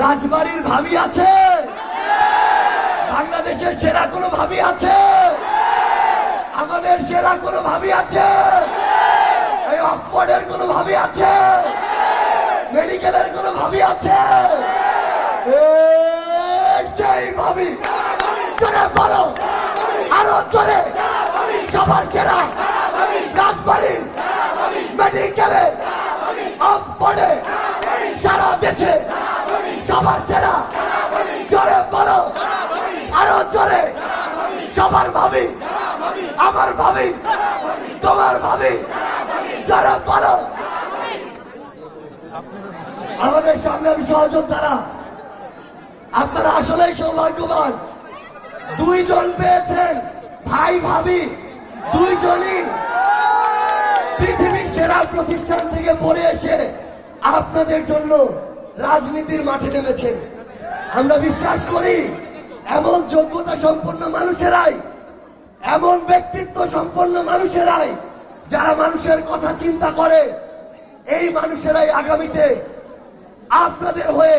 রাজবাড়ির ভাবি আছে? বাংলাদেশের সেরা কোনো ভাবি আছে? আমাদের সেরা কোনো ভাবি আছে? এই অক্সফোর্ডের কোনো ভাবি আছে? মেডিকেলের কোনো ভাবি আছে? সেই ভাবি চলে বলো আরো চলে সবার সেরা রাজবাড়ি মেডিকেলে অক্সফোর্ডে সারা দেশে সবার সেরা জোরে বলো আরো জোরে সবার ভাবি আমার ভাবি তোমার ভাবি জোরে বলো। আমাদের সংগ্রামী সহযোদ্ধারা আপনারা আসলেই সৌভাগ্যবান, দুইজন পেয়েছেন ভাই ভাবি, দুইজনই পৃথিবীর সেরা প্রতিষ্ঠান থেকে পড়ে এসে আপনাদের জন্য রাজনীতির মাঠে নেমেছেন। আমরা বিশ্বাস করি এমন যোগ্যতা সম্পন্ন মানুষেরাই, এমন ব্যক্তিত্ব সম্পন্ন মানুষেরাই, যারা মানুষের কথা চিন্তা করে, এই মানুষেরাই আগামীতে আপনাদের হয়ে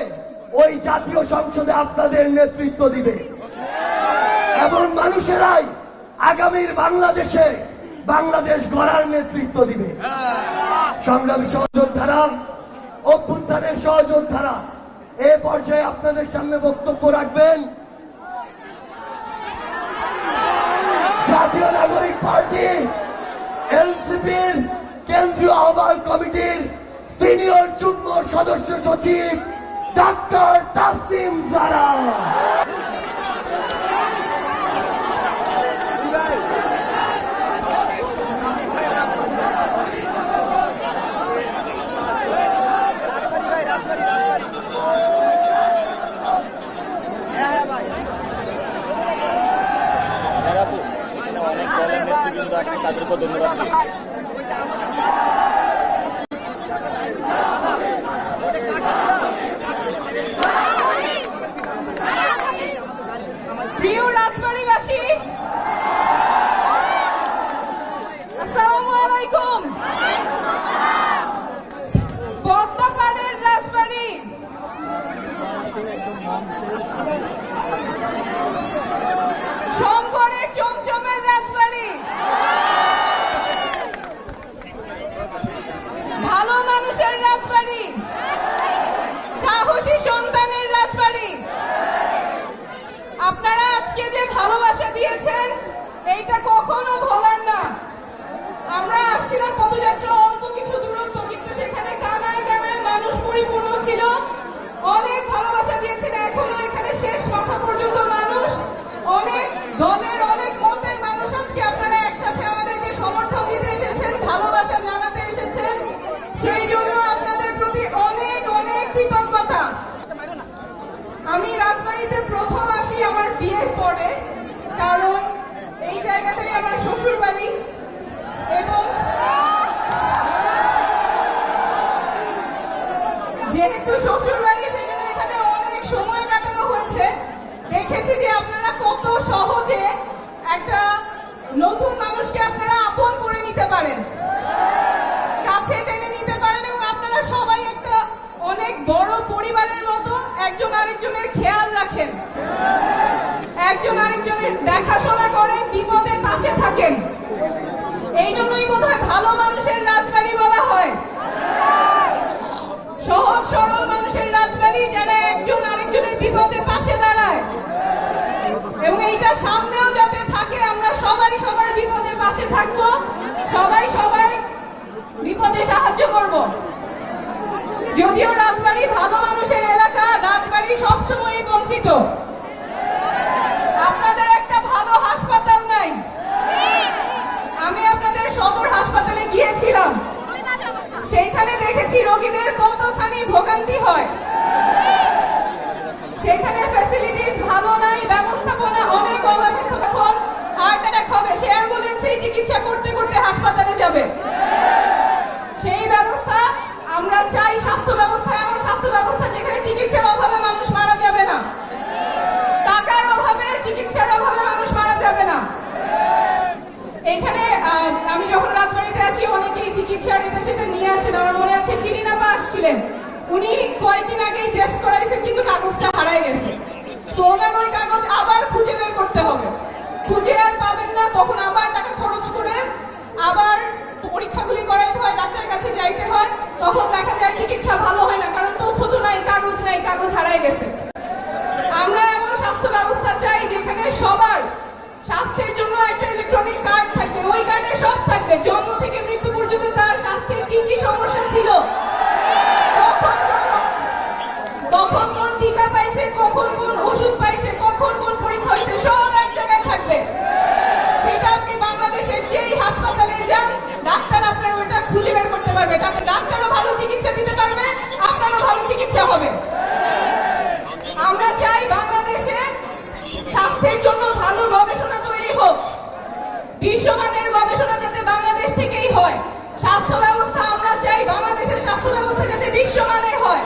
ওই জাতীয় সংসদে আপনাদের নেতৃত্ব দিবে। এমন মানুষেরাই আগামীর বাংলাদেশে বাংলাদেশ গড়ার নেতৃত্ব দিবে। সংগ্রামী সহযোদ্ধারা, অভ্যুত্থানের সহযোদ্ধারা, এ পর্যায়ে আপনাদের সামনে বক্তব্য রাখবেন জাতীয় নাগরিক পার্টি এনসিপির কেন্দ্রীয় আহ্বায়ক কমিটির সিনিয়র যুগ্ম সদস্য সচিব ডাক্তার তাসনিম জারা। তাদেরকে ধন্যবাদ। প্রিয় রাজবাড়িবাসী, আসসালামু আলাইকুম। পদ্মাপাড়ের রাজবাড়ি, শঙ্করের চমচমের রাজবাড়ি, ভালো মানুষের রাজবাড়ি, সাহসী সন্তানের রাজবাড়ি। আপনারা আজকে যে ভালোবাসা দিয়েছেন এইটা কখনো ভোলার না। আমরা আসছিলাম পদযাত্রা অল্প কিছু দূরত্ব, কিন্তু সেখানে কানায় কানায় মানুষ পরিপূর্ণ ছিল। অনেক ভালোবাসা দিয়েছেন, এখনো এখানে শেষ মাথা পর্যন্ত মানুষ, অনেক দলের অনেক মতের মানুষ আজকে আপনারা একসাথে আমাদেরকে সমর্থন দিতে এসেছেন, ভালোবাসা জানাতে এসেছেন। সেই জন্য আপনাদের প্রতি অনেক অনেক কৃতজ্ঞতা। আমি রাজবাড়িতে প্রথম আসি আমার বিয়ের পরে, কারণ এই জায়গাটাই আমার শ্বশুর বাড়ি এবং যেহেতু শ্বশুর বাড়ি সেজন্য এখানে অনেক সময় কাটানো হয়েছে। দেখেছি যে আপনারা কত সহজে একটা নতুন মানুষকে আপনারা আপন করে নিতে পারেন, কাছে টেনে নিতে পারেন, এবং আপনারা সবাই একটা অনেক বড় পরিবারের মতো একজন আরেকজনের খেয়াল রাখেন, একজন আরেকজনের দেখাশোনা করেন, বিপদে পাশে থাকেন। এই জন্যই বোধহয় ভালো মানুষের রাজবাড়ি বলা হয়, সহজ সরল মানুষের রাজবাড়ি, যারা একজন আরেকজনের বিপদে পাশে দাঁড়ায়। এবং এইটা সামনেও যাতে থাকে, আমরা সবাই সবার বিপদে পাশে থাকবো, সবাই সবাই বিপদে সাহায্য করব। যদিও রাজবাড়ি ভালো মানুষের এলাকা, রাজবাড়ি সবসময় বঞ্চিত। আপনাদের একটা ভালো হাসপাতাল নাই। আমি আপনাদের সদর হাসপাতালে গিয়েছিলাম, সেইখানে দেখেছি রোগীদের কতখানি ভোগান্তি হয়। সেখানে ফ্যাসিলিটিস ভালো নাই, ব্যবস্থাপনা অনেক অব্যবস্থা। এখন হার্ট অ্যাটাক হবে, সে অ্যাম্বুলেন্সেই চিকিৎসা করতে করতে হাসপাতালে যাবে। সেই ব্যবস্থা আমরা চাই, স্বাস্থ্য ব্যবস্থা, এমন স্বাস্থ্য ব্যবস্থা যেখানে চিকিৎসার অভাবে মানুষ মারা যাবে না, টাকার অভাবে চিকিৎসার অভাবে মানুষ মারা যাবে না। এইখানে আমি যখন রাজবাড়িতে আসি অনেকেই চিকিৎসার এটা সেটা নিয়ে আসেন। আমার মনে আছে শিরিন আপা আসছিলেন, উনি কয়েকদিন আগেই টেস্ট করাইছেন, কিন্তু হারায় গেছে। তো ওনার ওই কাগজ আবার খুঁজে বের করতে হবে, খুঁজে আর পাবেন না, তখন আবার টাকা খরচ করে আবার পরীক্ষাগুলি করাইতে হয়, ডাক্তারের কাছে যাইতে হয়, তখন দেখা যায় চিকিৎসা ভালো হয় না, কারণ তথ্য তো নাই, কাগজ হারায় গেছে। আমরা এমন স্বাস্থ্য ব্যবস্থা চাই যেখানে সবার স্বাস্থ্যের জন্য একটা ইলেকট্রনিক কার্ড থাকবে, ওই কার্ডে সব থাকবে, জন্ম থেকে মৃত্যু পর্যন্ত তার স্বাস্থ্যের কি কি সমস্যা ছিল, কখন কোন টিকা পাইছে, কখন কোন ওষুধ পাইছে, কখন কোন পরীক্ষা হয়েছে, সব এক জায়গায় থাকবে। সেটা আপনি বাংলাদেশের যেই হাসপাতালে যান, ডাক্তার আপনার ওটা খুঁজে বের করতে পারবে, তাতে ডাক্তারও ভালো চিকিৎসা দিতে পারবে, আপনারও ভালো চিকিৎসা হবে। আমরা চাই বাংলাদেশে স্বাস্থ্যের জন্য ভালো গবেষণা তৈরি হোক, বিশ্বমানের গবেষণা যাতে বাংলাদেশ থেকেই হয়। স্বাস্থ্য ব্যবস্থা আমরা চাই বাংলাদেশের স্বাস্থ্য ব্যবস্থা যাতে বিশ্বমানের হয়।